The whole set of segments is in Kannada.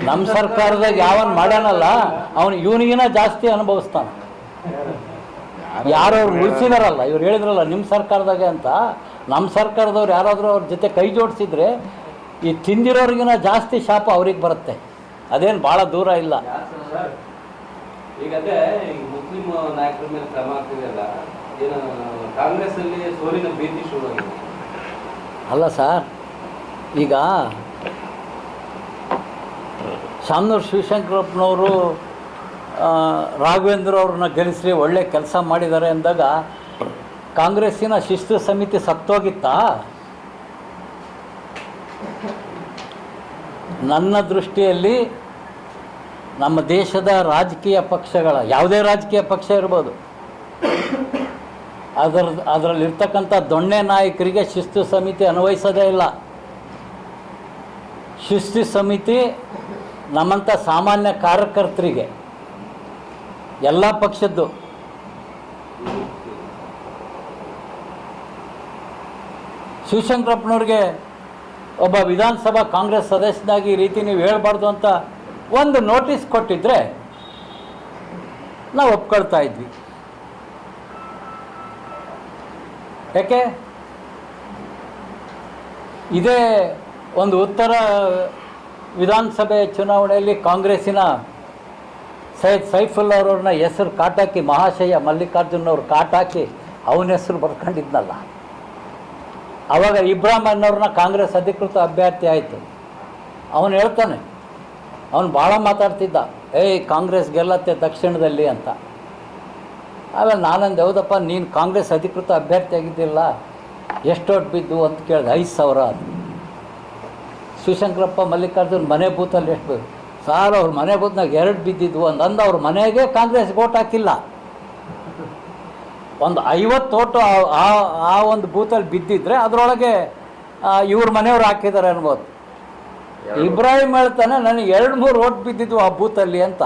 ನಮ್ಮ ಸರ್ಕಾರದಾಗ ಯಾವನ್ ಮಾಡ್ಯಾನಲ್ಲ ಅವನು ಇವನಿಗಿನ ಜಾಸ್ತಿ ಅನುಭವಿಸ್ತಾನ. ಯಾರು ಅವ್ರು ಉಳಿಸಿದಾರಲ್ಲ, ಇವ್ರು ಹೇಳಿದ್ರಲ್ಲ ನಿಮ್ಮ ಸರ್ಕಾರದಾಗೆ ಅಂತ, ನಮ್ಮ ಸರ್ಕಾರದವ್ರು ಯಾರಾದರೂ ಅವ್ರ ಜೊತೆ ಕೈ ಜೋಡಿಸಿದ್ರೆ ಈ ತಿಂದಿರೋರಿಗಿನ ಜಾಸ್ತಿ ಶಾಪ ಅವ್ರಿಗೆ ಬರುತ್ತೆ. ಅದೇನು ಭಾಳ ದೂರ ಇಲ್ಲ. ಈಗ ಅದೇ ಮುಸ್ಲಿಂ ನಾಯಕರ ಮೇಲೆ ಕ್ರಮ ಆಗ್ತಿದೆಯಲ್ಲ, ಏನು ಕಾಂಗ್ರೆಸ್ ಅಲ್ಲಿ ಸೋಲಿನ ಭೀತಿ ಶುರುವಾಗಿದೆ ಅಲ್ಲ ಸರ್. ಈಗ ಶಾಮನೂರು ಶಿವಶಂಕರಪ್ಪನವರು ರಾಘವೇಂದ್ರ ಅವ್ರನ್ನ ಗೆಲ್ಲಿಸಿ ಒಳ್ಳೆ ಕೆಲಸ ಮಾಡಿದ್ದಾರೆ ಅಂದಾಗ ಕಾಂಗ್ರೆಸ್ಸಿನ ಶಿಸ್ತು ಸಮಿತಿ ಸತ್ತೋಗಿತ್ತಾ? ನನ್ನ ದೃಷ್ಟಿಯಲ್ಲಿ ನಮ್ಮ ದೇಶದ ರಾಜಕೀಯ ಪಕ್ಷಗಳ, ಯಾವುದೇ ರಾಜಕೀಯ ಪಕ್ಷ ಇರ್ಬೋದು, ಅದರಲ್ಲಿರ್ತಕ್ಕಂಥ ದೊಣ್ಣೆ ನಾಯಕರಿಗೆ ಶಿಸ್ತು ಸಮಿತಿ ಅನ್ವಯಿಸೋದೇ ಇಲ್ಲ. ಶಿಸ್ತು ಸಮಿತಿ ನಮ್ಮಂಥ ಸಾಮಾನ್ಯ ಕಾರ್ಯಕರ್ತರಿಗೆ, ಎಲ್ಲ ಪಕ್ಷದ್ದು, ಶಿವಶಂಕರಪ್ಪನವ್ರಿಗೆ ಒಬ್ಬ ವಿಧಾನಸಭಾ ಕಾಂಗ್ರೆಸ್ ಸದಸ್ಯನಾಗಿ ಈ ರೀತಿ ನೀವು ಹೇಳ್ಬಾರ್ದು ಅಂತ ಒಂದು ನೋಟಿಸ್ ಕೊಟ್ಟಿದ್ರೆ ನಾವು ಒಪ್ಕೊಳ್ತಾ ಇದ್ವಿ. ಯಾಕೆ ಇದೇ ಒಂದು ಉತ್ತರ ವಿಧಾನಸಭೆ ಚುನಾವಣೆಯಲ್ಲಿ ಕಾಂಗ್ರೆಸ್ಸಿನ ಸೈಫುಲ್ಲಾ ಅವ್ರನ್ನ ಹೆಸರು ಕಾಟಾಕಿ, ಮಹಾಶಯ ಮಲ್ಲಿಕಾರ್ಜುನ್ ಅವ್ರು ಕಾಟಾಕಿ ಅವನ ಹೆಸರು ಬರ್ಕೊಂಡಿದ್ನಲ್ಲ, ಆವಾಗ ಇಬ್ರಾಹಿಂ ಅವ್ರನ್ನ ಕಾಂಗ್ರೆಸ್ ಅಧಿಕೃತ ಅಭ್ಯರ್ಥಿ ಆಯಿತು. ಅವನು ಹೇಳ್ತಾನೆ, ಅವನು ಭಾಳ ಮಾತಾಡ್ತಿದ್ದ, ಕಾಂಗ್ರೆಸ್ ಗೆಲ್ಲತ್ತೆ ದಕ್ಷಿಣದಲ್ಲಿ ಅಂತ. ಆಮೇಲೆ ನಾನಂದು, ಹೌದಪ್ಪ ನೀನು ಕಾಂಗ್ರೆಸ್ ಅಧಿಕೃತ ಅಭ್ಯರ್ಥಿ ಆಗಿದ್ದಿಲ್ಲ, ಎಷ್ಟು ಓಟ್ ಬಿದ್ದು ಅಂತ ಕೇಳಿದೆ. 5,000 ಅದು. ಶಿವಶಂಕರಪ್ಪ ಮಲ್ಲಿಕಾರ್ಜುನ್ ಮನೆ ಬೂತಲ್ಲಿ ಎಷ್ಟು ಬೇಕು ಸಾರ್? ಅವ್ರ ಮನೆ ಬೂತ್ನಾಗ 2 ಬಿದ್ದಿದ್ವು ಅಂದು ಅವ್ರ ಮನೆಗೆ ಕಾಂಗ್ರೆಸ್ಗೆ ಓಟ್ ಹಾಕಿಲ್ಲ. ಒಂದು 50 ಓಟು ಆ ಒಂದು ಬೂತಲ್ಲಿ ಬಿದ್ದಿದ್ರೆ ಅದರೊಳಗೆ ಇವ್ರ ಮನೆಯವ್ರು ಹಾಕಿದ್ದಾರೆ ಅನ್ಬೋದು. ಇಬ್ರಾಹಿಂ ಹೇಳ್ತಾನೆ, ನನಗೆ 2-3 ಓಟ್ ಬಿದ್ದಿದ್ವು ಆ ಬೂತಲ್ಲಿ ಅಂತ.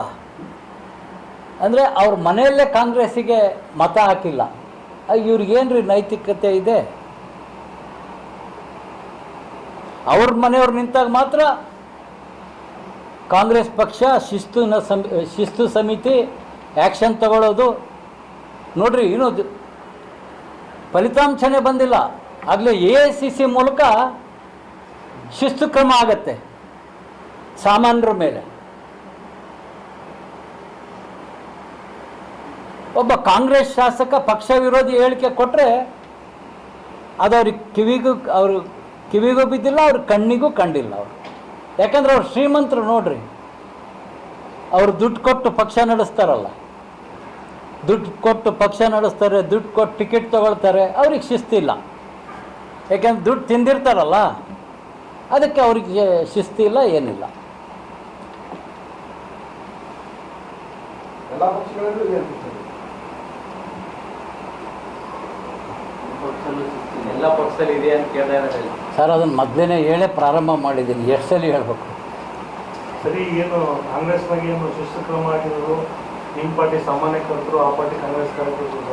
ಅಂದರೆ ಅವ್ರ ಮನೆಯಲ್ಲೇ ಕಾಂಗ್ರೆಸ್ಸಿಗೆ ಮತ ಹಾಕಿಲ್ಲ. ಇವ್ರಿಗೇನ್ರಿ ನೈತಿಕತೆ ಇದೆ? ಅವ್ರ ಮನೆಯವ್ರು ನಿಂತಾಗ ಮಾತ್ರ ಕಾಂಗ್ರೆಸ್ ಪಕ್ಷ ಶಿಸ್ತು ಸಮಿತಿ ಆ್ಯಕ್ಷನ್ ತಗೊಳ್ಳೋದು. ನೋಡ್ರಿ, ಇನ್ನೂ ಫಲಿತಾಂಶನೇ ಬಂದಿಲ್ಲ, ಆಗಲೇ AICC ಮೂಲಕ ಶಿಸ್ತು ಕ್ರಮ ಆಗತ್ತೆ ಸಾಮಾನ್ಯರ ಮೇಲೆ. ಒಬ್ಬ ಕಾಂಗ್ರೆಸ್ ಶಾಸಕ ಪಕ್ಷ ವಿರೋಧಿ ಹೇಳಿಕೆ ಕೊಟ್ಟರೆ ಅದು ಅವ್ರಿಗೆ ಕಿವಿಗೂ ಬಿದ್ದಿಲ್ಲ, ಅವ್ರ ಕಣ್ಣಿಗೂ ಕಂಡಿಲ್ಲ ಅವರು. ಯಾಕಂದ್ರೆ ಅವ್ರು ಶ್ರೀಮಂತರು. ನೋಡ್ರಿ, ಅವರು ದುಡ್ಡು ಕೊಟ್ಟು ಪಕ್ಷ ನಡೆಸ್ತಾರಲ್ಲ, ದುಡ್ಡು ಕೊಟ್ಟು ಪಕ್ಷ ನಡೆಸ್ತಾರೆ, ದುಡ್ಡು ಕೊಟ್ಟು ಟಿಕೆಟ್ ತೊಗೊಳ್ತಾರೆ. ಅವ್ರಿಗೆ ಶಿಸ್ತಿಲ್ಲ, ಯಾಕೆಂದ್ರೆ ದುಡ್ಡು ತಿಂದಿರ್ತಾರಲ್ಲ, ಅದಕ್ಕೆ ಅವ್ರಿಗೆ ಶಿಸ್ತಿಲ್ಲ, ಏನಿಲ್ಲ. ಎಲ್ಲ ಪಕ್ಷದಲ್ಲಿ ಇದೆ ಅಂತ ಕೇಳಿದ್ರೆ ಸರ್, ಅದನ್ನು ಮೊದಲೇ ಹೇಳೇ ಪ್ರಾರಂಭ ಮಾಡಿದ್ದೀನಿ, ಎಷ್ಟು ಸಲ ಹೇಳ್ಬೇಕು? ಸರಿ, ಏನು ಕಾಂಗ್ರೆಸ್ ಬಗ್ಗೆ ಏನು ಶಿಸ್ತು ಕ್ರಮ ಆಗಿರೋದು, ನಿಮ್ಮ ಪಾರ್ಟಿ ಸಾಮಾನ್ಯ ಕರ್ತರು, ಆ ಪಾರ್ಟಿ ಕಾಂಗ್ರೆಸ್ ಕಾರ್ಯಕರ್ತರು